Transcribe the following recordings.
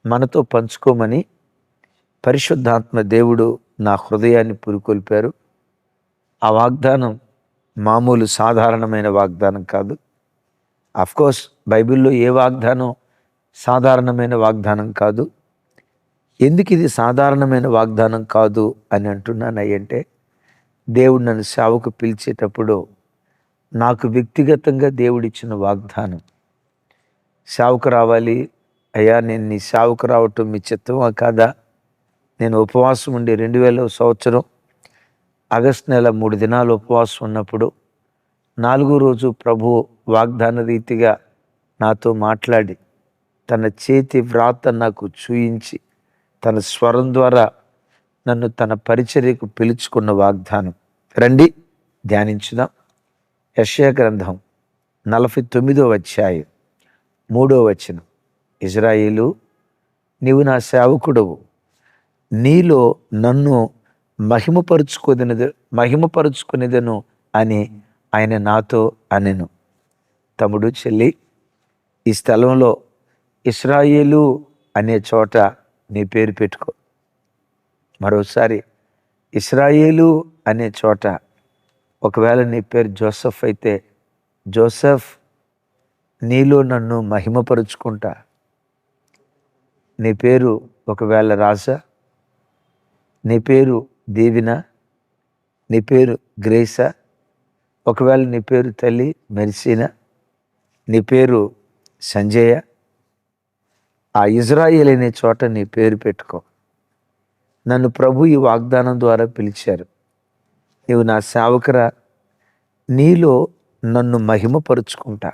మనతో పంచుకోమని పరిశుద్ధాత్మ దేవుడు నా హృదయాన్ని పురికొల్పారు. ఆ వాగ్దానం మామూలు సాధారణమైన వాగ్దానం కాదు. కోర్స్ బైబిల్లో ఏ వాగ్దానం సాధారణమైన వాగ్దానం కాదు. ఎందుకు ఇది సాధారణమైన వాగ్దానం కాదు అని అంటున్నానంటే, దేవుడు నన్ను సేవకు పిలిచేటప్పుడు నాకు వ్యక్తిగతంగా దేవుడిచ్చిన వాగ్దానం. సేవకు రావాలి అయ్యా, నేను నీ సేవకు రావటం మీ చిత్తమా కాదా? నేను ఉపవాసం ఉండి 2000వ సంవత్సరం ఆగస్టు నెల 3 దినాలు ఉపవాసం ఉన్నప్పుడు 4వ రోజు ప్రభు వాగ్దాన రీతిగా నాతో మాట్లాడి తన చేతి వ్రాత నాకు చూయించి తన స్వరం ద్వారా నన్ను తన పరిచర్యకు పిలుచుకున్న వాగ్దానం. రండి ధ్యానించుదాం. యెషయా గ్రంథం 49వ అధ్యాయం 3వ వచనం. ఇజ్రాయేలు, నీవు నా సేవకుడవు, నీలో నన్ను మహిమపరుచుకునేదను అని ఆయన నాతో అనెను. తమ్ముడు, చెల్లి, ఈ స్థలంలో ఇశ్రాయేలు అనే చోట నీ పేరు పెట్టుకో. మరోసారి ఇశ్రాయేలు అనే చోట ఒకవేళ నీ పేరు జోసెఫ్ అయితే, జోసెఫ్, నీలో నన్ను మహిమపరుచుకుంటా. నీ పేరు ఒకవేళ రాజా, నీ పేరు దీవిన, నీ పేరు గ్రేసా, ఒకవేళ నీ పేరు తల్లి మెర్సీనా, నీ పేరు సంజయ, ఆ ఇజ్రాయేల్ అనే చోట నీ పేరు పెట్టుకో. నన్ను ప్రభు ఈ వాగ్దానం ద్వారా పిలిచారు. నీవు నా సేవకురా, నీలో నన్ను మహిమపరుచుకుంటా,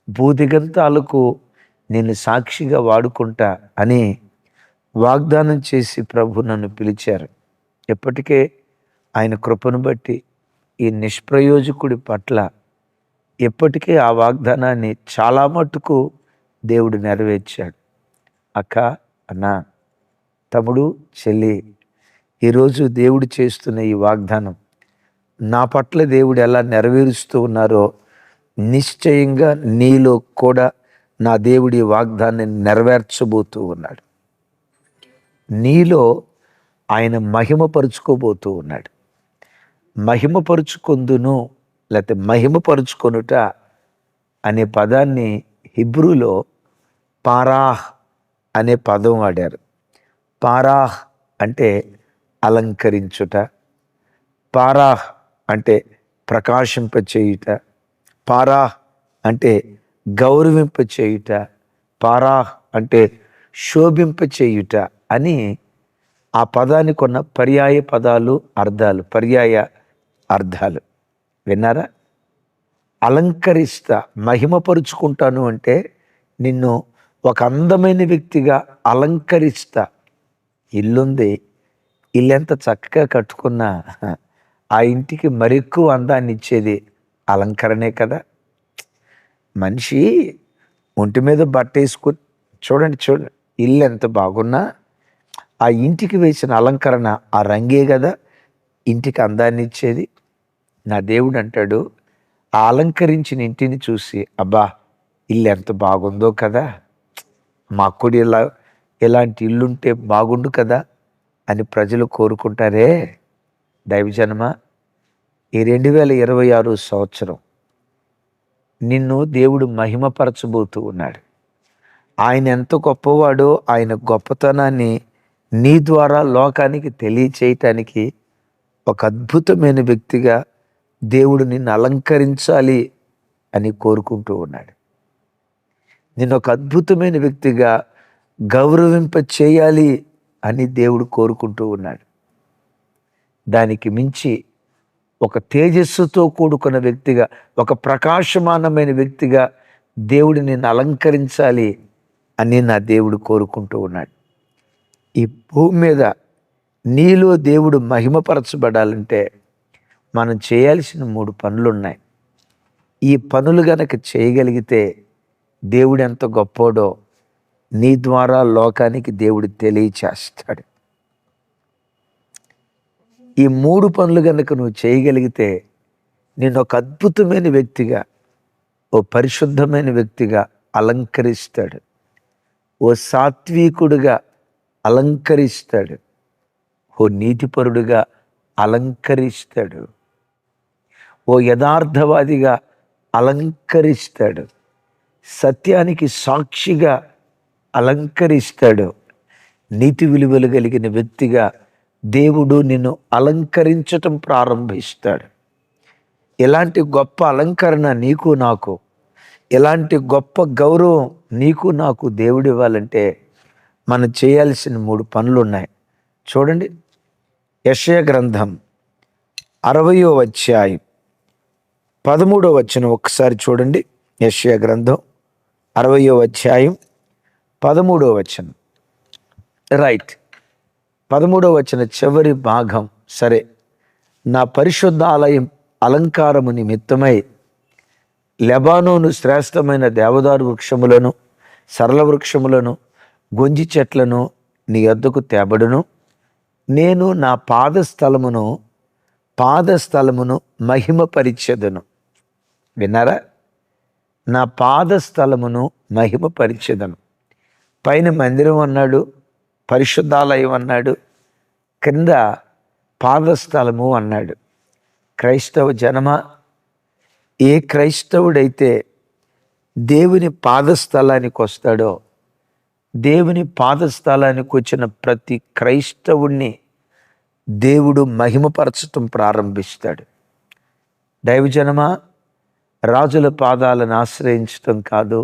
భూదిగంతాలకు నేను సాక్షిగా వాడుకుంటా అని వాగ్దానం చేసి ప్రభు నన్ను పిలిచారు. ఎప్పటికే ఆయన కృపను బట్టి ఈ నిష్ప్రయోజకుడి పట్ల ఎప్పటికే ఆ వాగ్దానాన్ని చాలా మట్టుకు దేవుడు నెరవేర్చాడు. అక్క, అన్న, తమ్ముడు, చెల్లి, ఈరోజు దేవుడు చేస్తున్న ఈ వాగ్దానం నా పట్ల దేవుడు ఎలా నెరవేరుస్తూ ఉన్నారో నిశ్చయంగా నీలో కూడా నా దేవుడి వాగ్దాన్ని నెరవేర్చబోతూ ఉన్నాడు. నీలో ఆయన మహిమపరుచుకోబోతూ ఉన్నాడు. మహిమపరుచుకొందును లేకపోతే మహిమపరుచుకొనుట అనే పదాన్ని హిబ్రూలో పారాహ్ అనే పదం వాడారు. పారాహ్ అంటే అలంకరించుట, పారాహ్ అంటే ప్రకాశింపచేయుట, పారాహ్ అంటే గౌరవింపచేయుట, పారాహ్ అంటే శోభింపచేయుట అని ఆ పదానికి ఉన్న పర్యాయ అర్థాలు విన్నారా? అలంకరిస్తా, మహిమపరుచుకుంటాను అంటే నిన్ను ఒక అందమైన వ్యక్తిగా అలంకరిస్తా. ఇల్లుంది, ఇల్లు ఎంత చక్కగా కట్టుకున్నా ఆ ఇంటికి మరెక్కువ అందాన్ని ఇచ్చేది అలంకరణే కదా. మనిషి ఒంటి మీద బట్ట వేసుకుని చూడండి, ఇల్లు ఎంత బాగున్నా ఆ ఇంటికి వేసిన అలంకరణ, ఆ రంగే కదా ఇంటికి అందాన్ని ఇచ్చేది. నా దేవుడు అంటాడు, ఆ అలంకరించిన ఇంటిని చూసి అబ్బా ఇల్లు ఎంత బాగుందో కదా, మాకు కూడా ఇలాంటి ఇల్లుంటే బాగుండు కదా అని ప్రజలు కోరుకుంటారే. దైవజనమా, ఈ 2026 సంవత్సరం నిన్ను దేవుడు మహిమపరచబోతూ ఉన్నాడు. ఆయన ఎంత గొప్పవాడో ఆయన గొప్పతనాన్ని నీ ద్వారా లోకానికి తెలియచేయటానికి ఒక అద్భుతమైన వ్యక్తిగా దేవుడు నిన్ను అలంకరించాలి అని కోరుకుంటూ ఉన్నాడు. నిన్ను ఒక అద్భుతమైన వ్యక్తిగా గౌరవింప చేయాలి అని దేవుడు కోరుకుంటూ ఉన్నాడు. దానికి మించి ఒక తేజస్సుతో కూడుకున్న వ్యక్తిగా, ఒక ప్రకాశమానమైన వ్యక్తిగా దేవుడు నిన్ను అలంకరించాలి అని నా దేవుడు కోరుకుంటూ ఉన్నాడు. ఈ భూమి మీద నీలో దేవుడు మహిమపరచబడాలంటే మనం చేయాల్సిన 3 పనులు ఉన్నాయి. ఈ పనులు గనక చేయగలిగితే దేవుడు ఎంత గొప్పోడో నీ ద్వారా లోకానికి దేవుడు తెలియచేస్తాడు. ఈ 3 పనులు గనక నువ్వు చేయగలిగితే నేను ఒక అద్భుతమైన వ్యక్తిగా, ఓ పరిశుద్ధమైన వ్యక్తిగా అలంకరిస్తాడు. ఓ సాత్వికుడుగా అలంకరిస్తాడు, ఓ నీతిపరుడుగా అలంకరిస్తాడు, ఓ యథార్థవాదిగా అలంకరిస్తాడు, సత్యానికి సాక్షిగా అలంకరిస్తాడు. నీతి విలువలు కలిగిన వ్యక్తిగా దేవుడు నిన్ను అలంకరించటం ప్రారంభిస్తాడు. ఎలాంటి గొప్ప అలంకరణ నీకు నాకు, ఎలాంటి గొప్ప గౌరవం నీకు నాకు దేవుడు ఇవ్వాలంటే మనం చేయాల్సిన 3 పనులు ఉన్నాయి. చూడండి, యెషయా గ్రంథం 60వ అధ్యాయం 13వ వచనం ఒకసారి చూడండి. యెషయా గ్రంథం 60వ అధ్యాయం 13వ వచనం. రైట్, 13వ వచనం చివరి భాగం. సరే, నా పరిశుద్ధ ఆలయం అలంకారము నిమిత్తమై లెబానోను శ్రేష్టమైన దేవదారు వృక్షములను, సరళ వృక్షములను, గొంజి చెట్లను నీ యొద్దకు తేబడును. నేను నా పాదస్థలమును మహిమపరిచెదను. విన్నారా? నా పాదస్థలమును మహిమపరిచెదను. పైన మందిరం అన్నాడు, పరిశుద్ధాలయం అన్నాడు, క్రింద పాదస్థలము అన్నాడు. క్రైస్తవ జనమా, ఏ క్రైస్తవుడైతే దేవుని పాదస్థలానికి వస్తాడో, దేవుని పాదస్థలానికి వచ్చిన ప్రతి క్రైస్తవుణ్ణి దేవుడు మహిమపరచటం ప్రారంభిస్తాడు. దైవజనమా, రాజుల పాదాలను ఆశ్రయించటం కాదు,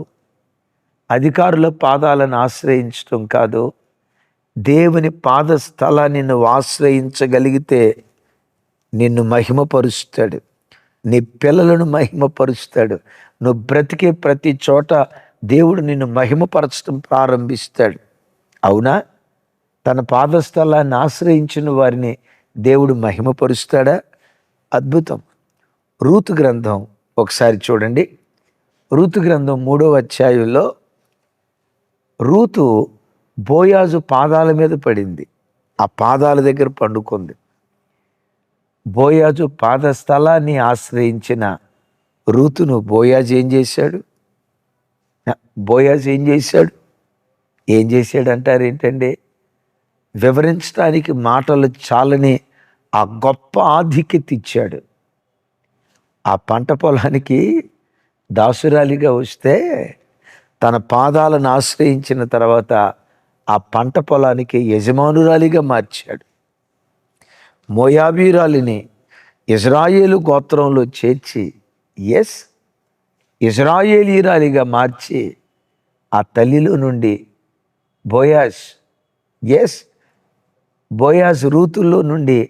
అధికారుల పాదాలను ఆశ్రయించటం కాదు, దేవుని పాదస్థలాన్ని నువ్వు ఆశ్రయించగలిగితే నిన్ను మహిమపరుస్తాడు, నీ పిల్లలను మహిమపరుస్తాడు. నువ్వు బ్రతికే ప్రతి చోట దేవుడు నిన్ను మహిమపరచడం ప్రారంభిస్తాడు. అవునా? తన పాదస్థలాన్ని ఆశ్రయించిన వారిని దేవుడు మహిమపరుస్తాడా? అద్భుతం. రూతు గ్రంథం ఒకసారి చూడండి. రూతు గ్రంథం 3వ అధ్యాయంలో రూతు బోయాజు పాదాల మీద పడింది, ఆ పాదాల దగ్గర పండుకుంది. బోయాజు పాదస్థలాన్ని ఆశ్రయించిన రూతును బోయాజు ఏం చేశాడు? ఏం చేశాడు అంటారు ఏంటండి? వివరించడానికి మాటలు చాలని ఆ గొప్ప ఆధిక్యత ఇచ్చాడు. ఆ పంట పొలానికి దాసురాలిగా వస్తే తన పాదాలను ఆశ్రయించిన తర్వాత ఆ పంట పొలానికి యజమానురాలిగా మార్చాడు. మోయాబీరాలిని ఇజ్రాయేలు గోత్రంలో చేర్చి ఇజ్రాయేలీరాలిగా మార్చి ఆ తల్లిలో నుండి బోయాజ్ రూతుల్లో నుండి,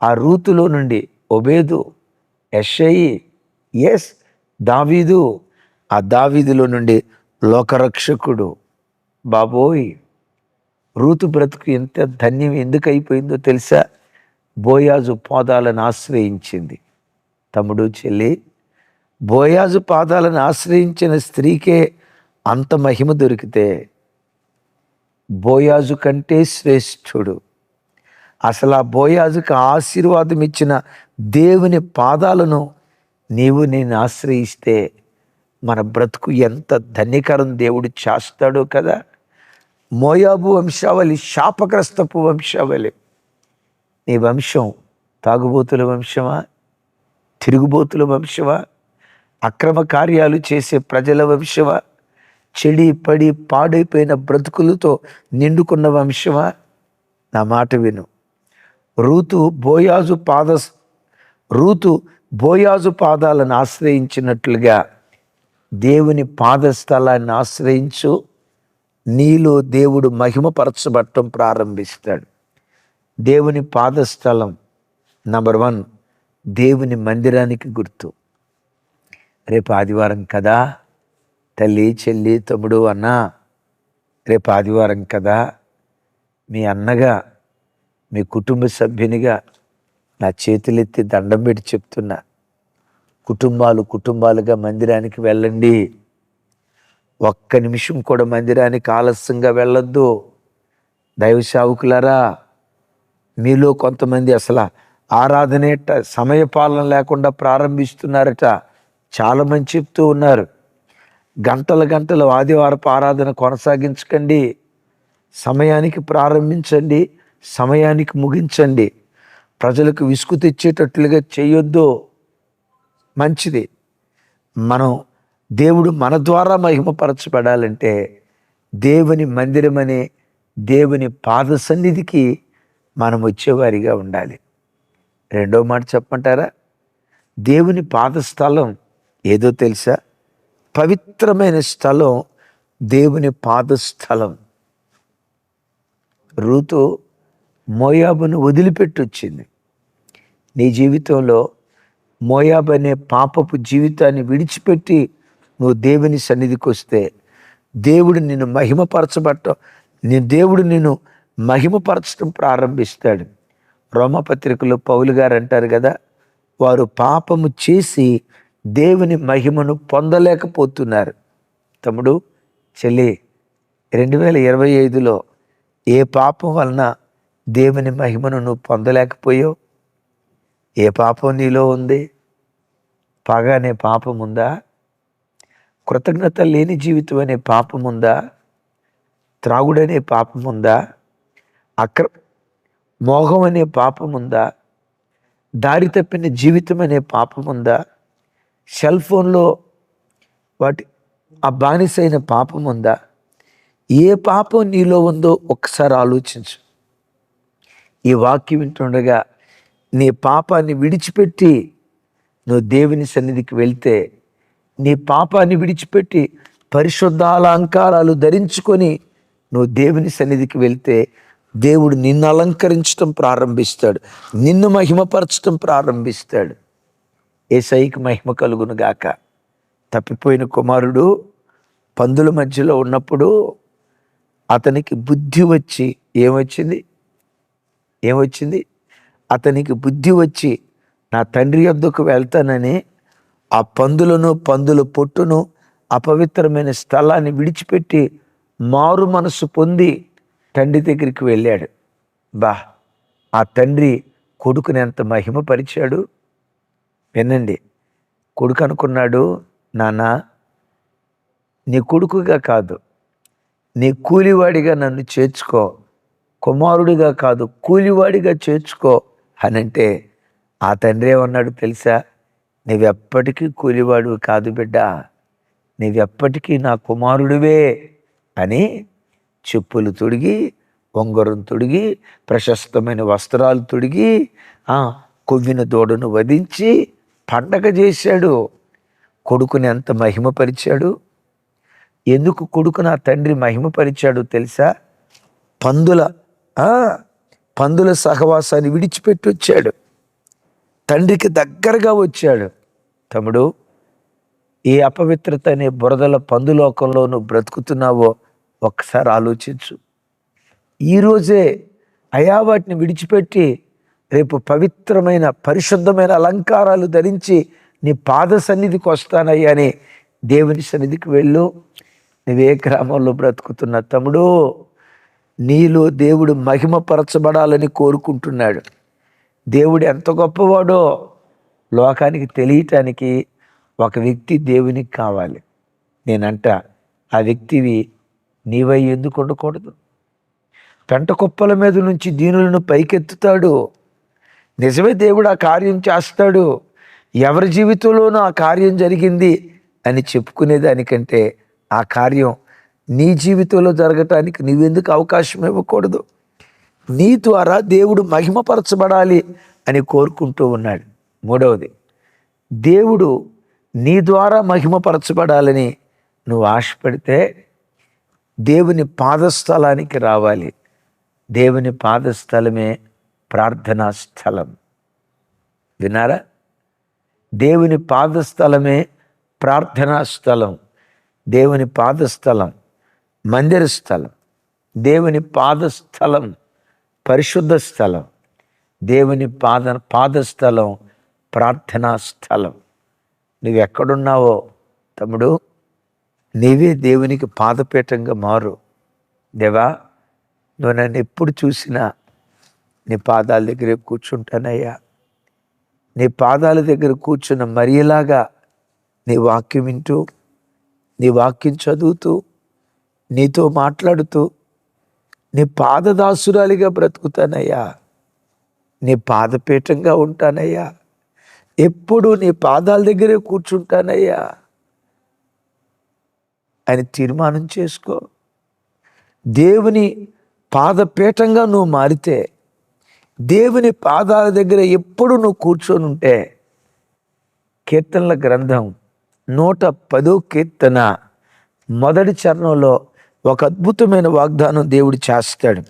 ఆ రూతులో నుండి ఒబేదు, యెషయి, దావీదు, ఆ దావీదులో నుండి లోకరక్షకుడు. బాబోయ్, రూతు బ్రతుకు ఎంత ధన్యం ఎందుకు అయిపోయిందో తెలుసా? బోయాజు పాదాలను ఆశ్రయించింది. తమ్ముడు, చెల్లి, బోయాజు పాదాలను ఆశ్రయించిన స్త్రీకే అంత మహిమ దొరికితే బోయాజు కంటే శ్రేష్ఠుడు. అసలు ఆ బోయాజుకు ఆశీర్వాదం ఇచ్చిన దేవుని పాదాలను నేను ఆశ్రయిస్తే మన బ్రతుకు ఎంత ధన్యకరం దేవుడు చేస్తాడో కదా. మోయాబు వంశావళి శాపగ్రస్తపు వంశావళి. నీ వంశం తాగుబోతుల వంశమా? తిరుగుబోతుల వంశమా? అక్రమ కార్యాలు చేసే ప్రజల వంశమా? చెడి పడి పాడైపోయిన బ్రతుకులతో నిండుకున్న వంశమా? నా మాట విను. రూతు బోయాజు పాదాలను ఆశ్రయించినట్లుగా దేవుని పాదస్థలాన్ని ఆశ్రయించు. నీలో దేవుడు మహిమపరచబడటం ప్రారంభిస్తాడు. దేవుని పాదస్థలం నంబర్ 1 దేవుని మందిరానికి గుర్తు. రేపు ఆదివారం కదా తల్లి, చెల్లి, తమ్ముడు, అన్న, రేపు ఆదివారం కదా, మీ అన్నగా, మీ కుటుంబ సభ్యునిగా నా చేతులెత్తి దండం పెట్టి చెప్తున్నా, కుటుంబాలుగా మందిరానికి వెళ్ళండి. ఒక్క నిమిషం కూడా మందిరానికి ఆలస్యంగా వెళ్ళొద్దు. దైవ సేవకులారా, మీలో కొంతమంది అసలు ఆరాధనేట సమయపాలన లేకుండా ప్రారంభిస్తున్నారట. చాలామంది చెప్తూ ఉన్నారు. గంటల గంటలు ఆదివారపు ఆరాధన కొనసాగించకండి. సమయానికి ప్రారంభించండి, సమయానికి ముగించండి. ప్రజలకు విసుగు తెచ్చేటట్లుగా చేయొద్దు. మంచిది. మనం దేవుడు మన ద్వారా మహిమపరచబడాలంటే దేవుని మందిరమనే దేవుని పాద సన్నిధికి మనం వచ్చేవారిగా ఉండాలి. రెండో మాట చెప్పమంటారా? దేవుని పాద స్థలం ఏదో తెలుసా? పవిత్రమైన స్థలం దేవుని పాద స్థలం. రూతు మోయాబును వదిలిపెట్టి వచ్చింది. నీ జీవితంలో మోయాబు అనే పాపపు జీవితాన్ని విడిచిపెట్టి నువ్వు దేవుని సన్నిధికి వస్తే దేవుడు నిన్ను మహిమపరచడం ప్రారంభిస్తాడు. రోమపత్రికలో పౌలు గారు అంటారు కదా, వారు పాపము చేసి దేవుని మహిమను పొందలేకపోతున్నారు. తమ్ముడు, చెల్లి, 2025లో ఏ పాపం వలన దేవుని మహిమను నువ్వు పొందలేకపోయావు? ఏ పాపం నీలో ఉంది? పగ అనే పాపం ఉందా? కృతజ్ఞత లేని జీవితం అనే పాపం ఉందా? త్రాగుడనే పాపం ఉందా? మోహం అనే పాపం ఉందా? దారి తప్పిన జీవితం అనే పాపం ఉందా? సెల్ ఫోన్లో ఆ బానిసైన పాపం ఉందా? ఏ పాపం నీలో ఉందో ఒక్కసారి ఆలోచించు. ఈ వాక్యం వింటుండగా నీ పాపాన్ని విడిచిపెట్టి నువ్వు దేవుని సన్నిధికి వెళ్తే, నీ పాపాన్ని విడిచిపెట్టి పరిశుద్ధాలంకారాలు ధరించుకొని నువ్వు దేవుని సన్నిధికి వెళ్తే దేవుడు నిన్ను అలంకరించడం ప్రారంభిస్తాడు, నిన్ను మహిమపరచడం ప్రారంభిస్తాడు. యేసయ్యకి మహిమ కలుగును గాక. తప్పిపోయిన కుమారుడు పందుల మధ్యలో ఉన్నప్పుడు అతనికి బుద్ధి వచ్చి ఏమొచ్చింది? అతనికి బుద్ధి వచ్చి నా తండ్రి యొద్దకు వెళ్తానని ఆ పందుల పొట్టును అపవిత్రమైన స్థలాన్ని విడిచిపెట్టి మారు మనసు పొంది తండ్రి దగ్గరికి వెళ్ళాడు. ఆ తండ్రి కొడుకుని ఎంత మహిమపరిచాడు. వినండి, కొడుకు అనుకున్నాడు, నాన్న నీ కొడుకుగా కాదు, నీ కూలివాడిగా నన్ను చేర్చుకో, కుమారుడిగా కాదు కూలివాడిగా చేర్చుకో అనంటే ఆ తండ్రి ఏమన్నాడు తెలుసా? నీవెప్పటికీ కూలివాడు కాదు బిడ్డ, నీవెప్పటికీ నా కుమారుడివే అని చెప్పులు తొడిగి, ఉంగరం తొడిగి, ప్రశస్తమైన వస్త్రాలు తొడిగి, కొవ్విన దూడను వధించి పండగ చేశాడు. కొడుకుని ఎంత మహిమపరిచాడు. ఎందుకు కొడుకుని ఆ తండ్రి మహిమపరిచాడు తెలుసా? పందుల సహవాసాన్ని విడిచిపెట్టి వచ్చాడు, తండ్రికి దగ్గరగా వచ్చాడు. తమ్ముడు, ఏ అపవిత్రత అనే బురదల పందులోకంలో నువ్వు బ్రతుకుతున్నావో ఒక్కసారి ఆలోచించు. ఈరోజే వాటిని విడిచిపెట్టి రేపు పవిత్రమైన పరిశుద్ధమైన అలంకారాలు ధరించి నీ పాద సన్నిధికి వస్తానయ్యా అని దేవుని సన్నిధికి వెళ్ళు. నువ్వే గ్రామంలో బ్రతుకుతున్న తమ్ముడు, నీలో దేవుడు మహిమపరచబడాలని కోరుకుంటున్నాడు. దేవుడు ఎంత గొప్పవాడో లోకానికి తెలియటానికి ఒక వ్యక్తి దేవునికి కావాలి. నేనంట ఆ వ్యక్తివి నీవై ఎందుకు ఉండకూడదు? పెంట కుప్పల మీద నుంచి దీనులను పైకెత్తుతాడు. నిజమే, దేవుడు ఆ కార్యం చేస్తాడు. ఎవరి జీవితంలోనూ ఆ కార్యం జరిగింది అని చెప్పుకునేదానికంటే ఆ కార్యం నీ జీవితంలో జరగటానికి నువ్వెందుకు అవకాశం ఇవ్వకూడదు? నీ ద్వారా దేవుడు మహిమపరచబడాలి అని కోరుకుంటూ ఉన్నాడు. మూడవది, దేవుడు నీ ద్వారా మహిమపరచబడాలని నువ్వు ఆశపడితే దేవుని పాదస్థలానికి రావాలి. దేవుని పాదస్థలమే ప్రార్థనా స్థలం. విన్నారా? దేవుని పాదస్థలమే ప్రార్థనా స్థలం. దేవుని పాదస్థలం మందిర స్థలం, దేవుని పాదస్థలం పరిశుద్ధ స్థలం, దేవుని పాదస్థలం ప్రార్థనా స్థలం. నువ్వు ఎక్కడున్నావో తమ్ముడు, నీవే దేవునికి పాదపీఠంగా మారు. దేవా, నువ్వు నన్ను ఎప్పుడు చూసినా నీ పాదాల దగ్గరే కూర్చుంటానయ్యా. నీ పాదాల దగ్గర కూర్చున్న మరియలాగా నీ వాక్యం వింటూ నీ వాక్యం చదువుతూ, నీతో మాట్లాడుతూ, నీ పాదదాసురాలిగా బ్రతుకుతానయ్యా, నీ పాదపీఠంగా ఉంటానయ్యా, ఎప్పుడు నీ పాదాల దగ్గరే కూర్చుంటానయ్యా అని తీర్మానం చేసుకో. దేవుని పాదపీఠంగా నువ్వు మారితే, దేవుని పాదాల దగ్గర ఎప్పుడు నువ్వు కూర్చొని ఉంటే, కీర్తనల గ్రంథం 110వ కీర్తన మొదటి చరణంలో ఒక అద్భుతమైన వాగ్దానం దేవుడు చేస్తాడు.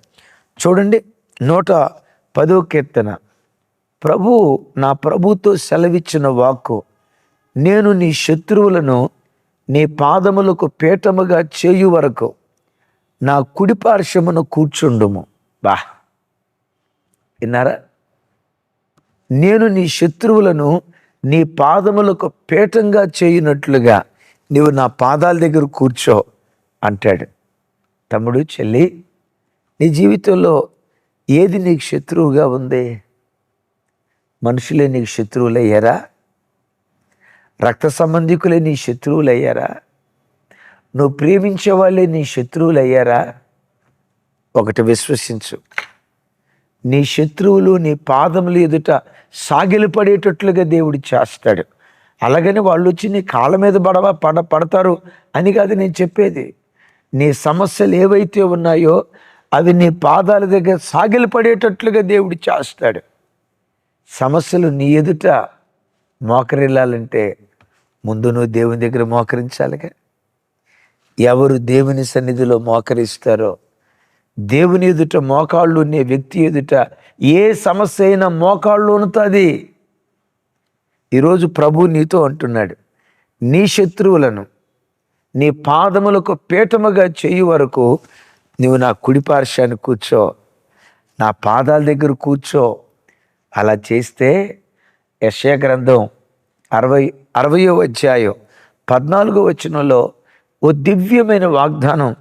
చూడండి, 110వ కీర్తన. నా ప్రభుతో సెలవిచ్చిన వాక్కు, నేను నీ శత్రువులను నీ పాదములకు పీఠముగా చేయు వరకు నా కుడి పార్శ్వమును కూర్చుండుము. బా, విన్నారా? నేను నీ శత్రువులను నీ పాదములకు పీఠంగా చేయునట్లుగా నీవు నా పాదాల దగ్గర కూర్చో అంటాడు. తమ్ముడు, చెల్లి, నీ జీవితంలో ఏది నీకు శత్రువుగా ఉంది? మనుషులే నీకు శత్రువులయ్యారా? రక్త సంబంధికులే నీ శత్రువులయ్యారా? నువ్వు ప్రేమించే వాళ్ళే నీ శత్రువులయ్యారా? ఒకటి విశ్వసించు, నీ శత్రువులు నీ పాదములు ఎదుట సాగిలపడేటట్లుగా దేవుడు చేస్తాడు. అలాగని వాళ్ళు వచ్చి నీ కాళ్ళ మీద పడతారు అని కాదు నేను చెప్పేది. నీ సమస్యలు ఏవైతే ఉన్నాయో అవి నీ పాదాల దగ్గర సాగిలపడేటట్లుగా దేవుడు చేస్తాడు. సమస్యలు నీ ఎదుట మోకరిల్లాలంటే ముందు నువ్వు దేవుని దగ్గర మోకరించాలిగా. ఎవరు దేవుని సన్నిధిలో మోకరిస్తారో, దేవుని ఎదుట మోకాళ్ళు ఉన్న వ్యక్తి ఎదుట ఏ సమస్య అయినా మోకాళ్ళు ఉనుతుంది. ఈరోజు ప్రభు నీతో అంటున్నాడు, నీ శత్రువులను నీ పాదములకు పీఠముగా చేయు వరకు నువ్వు నా కుడి పార్శ్వాన్ని కూర్చో, నా పాదాల దగ్గర కూర్చో. అలా చేస్తే యెషయా గ్రంథం 60వ అధ్యాయం 14వ వచనంలో ఓ దివ్యమైన వాగ్దానం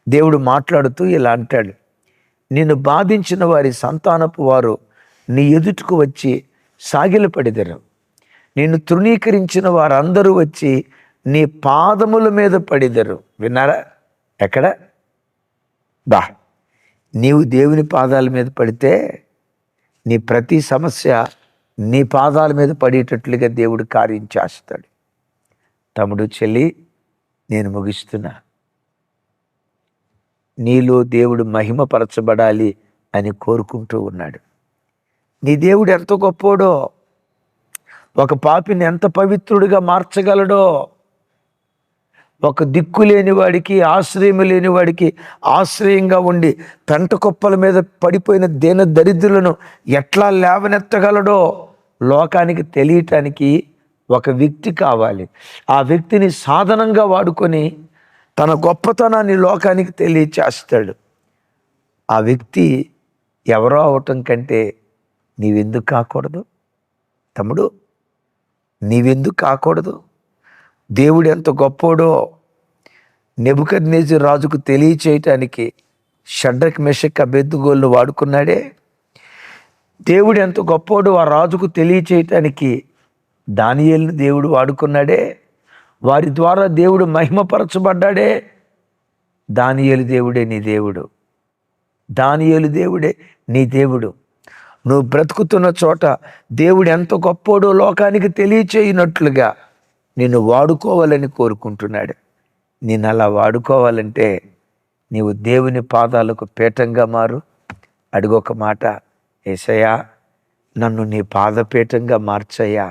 దేవుడు మాట్లాడుతూ ఇలా అంటాడు, నిన్ను బాధించిన వారి సంతానపు వారు నీ ఎదుటకు వచ్చి సాగిలపడిదరు, నిన్ను తృణీకరించిన వారందరూ వచ్చి నీ పాదముల మీద పడిదరు. విన్నారా? ఎక్కడ? బా, నీవు దేవుని పాదాల మీద పడితే నీ ప్రతి సమస్య నీ పాదాల మీద పడేటట్లుగా దేవుడు కార్యం చేస్తాడు. తమ్ముడు, చెల్లి, నేను ముగిస్తున్నా. నీలో దేవుడు మహిమపరచబడాలి అని కోరుకుంటూ ఉన్నాడు. నీ దేవుడు ఎంత గొప్పోడో, ఒక పాపిని ఎంత పవిత్రుడిగా మార్చగలడో, ఒక దిక్కు లేని వాడికి, ఆశ్రయం లేని వాడికి ఆశ్రయంగా ఉండి పెంట కుప్పల మీద పడిపోయిన దీన దరిద్రులను ఎట్లా లేవనెత్తగలడో లోకానికి తెలియటానికి ఒక వ్యక్తి కావాలి. ఆ వ్యక్తిని సాధనంగా వాడుకొని తన గొప్పతనాన్ని లోకానికి తెలియచేస్తాడు. ఆ వ్యక్తి ఎవరో అవటం కంటే నీవెందుకు కాకూడదు? తమ్ముడు, నీవెందుకు కాకూడదు? దేవుడు ఎంత గొప్పోడో నెబుకద్నెజరు రాజుకు తెలియచేయటానికి షడ్రక్, మెషక్, అబేద్నెగోలను వాడుకున్నాడే. దేవుడు ఎంత గొప్పోడో ఆ రాజుకు తెలియచేయటానికి దానియేలును దేవుడు వాడుకున్నాడే. వారి ద్వారా దేవుడు మహిమపరచబడ్డాడే. దానియేలు దేవుడే నీ దేవుడు, దానియేలు దేవుడే నీ దేవుడు. నువ్వు బ్రతుకుతున్న చోట దేవుడు ఎంత గొప్పోడో లోకానికి తెలియచేయనట్లుగా నిన్ను వాడుకోవాలని కోరుకుంటున్నాడు. నేను అలా వాడుకోవాలంటే నీవు దేవుని పాదాలకు పీఠంగా మారు. అడుగొక మాట, యేసయ్యా, నన్ను నీ పాదపీఠంగా మార్చయ్యా.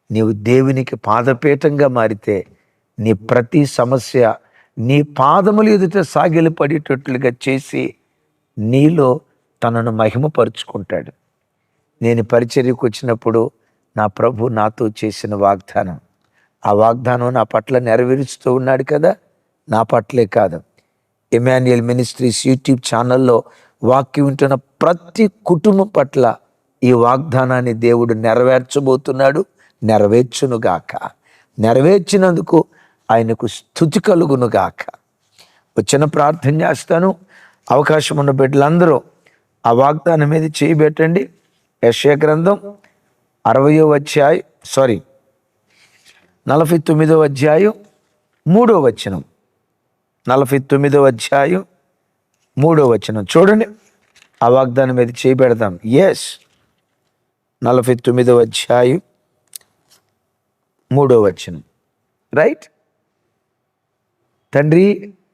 నీవు దేవునికి పాదపీఠంగా మారితే నీ ప్రతి సమస్య నీ పాదములు ఎదుట సాగిలపడేటట్లుగా చేసి నీలో తనను మహిమపరుచుకుంటాడు. నేను పరిచర్యకు వచ్చినప్పుడు నా ప్రభు నాతో చేసిన వాగ్దానం, ఆ వాగ్దానం నా పట్ల నెరవేరుస్తూ ఉన్నాడు కదా. నా పట్లే కాదు, ఎమాన్యుయల్ మినిస్ట్రీస్ యూట్యూబ్ ఛానల్లో వాక్యం వింటున్న ప్రతి కుటుంబం పట్ల ఈ వాగ్దానాన్ని దేవుడు నెరవేర్చబోతున్నాడు. నెరవేర్చునుగాక. నెరవేర్చినందుకు ఆయనకు స్తుతి కలుగునుగాక. వచ్చిన ప్రార్థన చేస్తాను. అవకాశం ఉన్న బిడ్డలందరూ ఆ వాగ్దానం మీద చేయబెట్టండి. యెషయా గ్రంథం 49వ అధ్యాయం 3వ వచనం, 49వ అధ్యాయం 3వ వచనం చూడండి. ఆ వాగ్దానం మీద చేయబెడదాం. 49వ అధ్యాయం 3వ వచనం. రైట్. తండ్రి,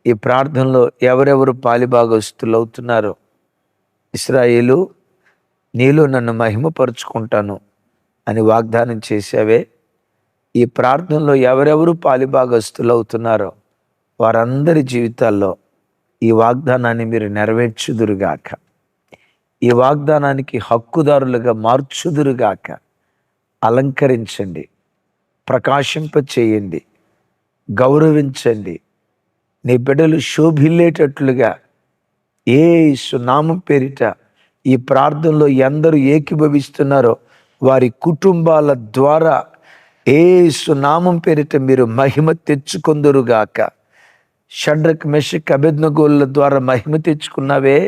ఈ ప్రార్థనలో ఎవరెవరు పాలిభాగస్తులు అవుతున్నారో, ఇశ్రాయేలు, నీలో నన్ను మహిమపరుచుకుంటాను అని వాగ్దానం చేశావే, ఈ ప్రార్థనలో ఎవరెవరు పాలిభాగస్తులు అవుతున్నారో వారందరి జీవితాల్లో ఈ వాగ్దానాన్ని మీరు నెరవేర్చుదురుగాక, ఈ వాగ్దానానికి హక్కుదారులుగా మార్చుదురుగాక. అలంకరించండి, ప్రకాశింపచేయండి, గౌరవించండి. నీ బిడ్డలు శోభిల్లేటట్లుగా యేసు నామం పేరిట ఈ ప్రార్థనలో ఎందరూ ఏకీభవిస్తున్నారో వారి కుటుంబాల ద్వారా యేసు నామం పేరిట మీరు మహిమ తెచ్చుకొందురుగాక. షడ్రక్, మెషక్, అబేద్నెగోల ద్వారా మహిమ తెచ్చుకున్నావే,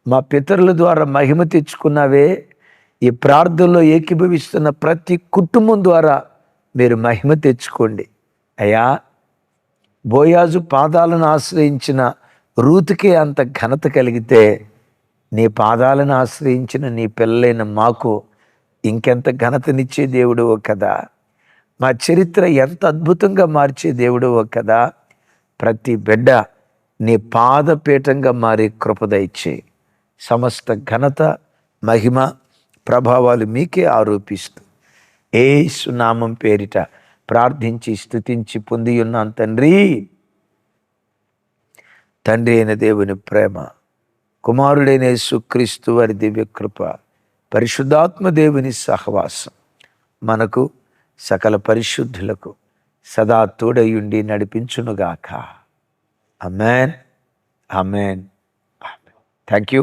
మా పితరుల ద్వారా మహిమ తెచ్చుకున్నావే, ఈ ప్రార్థనలో ఏకీభవిస్తున్న ప్రతి కుటుంబం ద్వారా మీరు మహిమ తెచ్చుకోండి అయ్యా. బోయాజు పాదాలను ఆశ్రయించిన రూతుకే అంత ఘనత కలిగితే, నీ పాదాలను ఆశ్రయించిన నీ పిల్లలైన మాకు ఇంకెంత ఘనతనిచ్చే దేవుడవో కదా. మా చరిత్ర ఎంత అద్భుతంగా మార్చే దేవుడవో కదా. ప్రతి బిడ్డ నీ పాదపీఠంగా మారి కృపదయిచ్చే. సమస్త ఘనత, మహిమ, ప్రభావాలు మీకే ఆరోపిస్తూ యేసు నామం పేరిట ప్రార్థించి స్తుతించి పొంది ఉన్నాను తండ్రి. తండ్రి అయిన దేవుని ప్రేమ, కుమారుడైన యేసుక్రీస్తు వారి దివ్య కృప, పరిశుద్ధాత్మ దేవుని సహవాసం మనకు సకల పరిశుద్ధులకు సదా తోడయుండి నడిపించునుగాక. Amen, amen, amen. Thank you.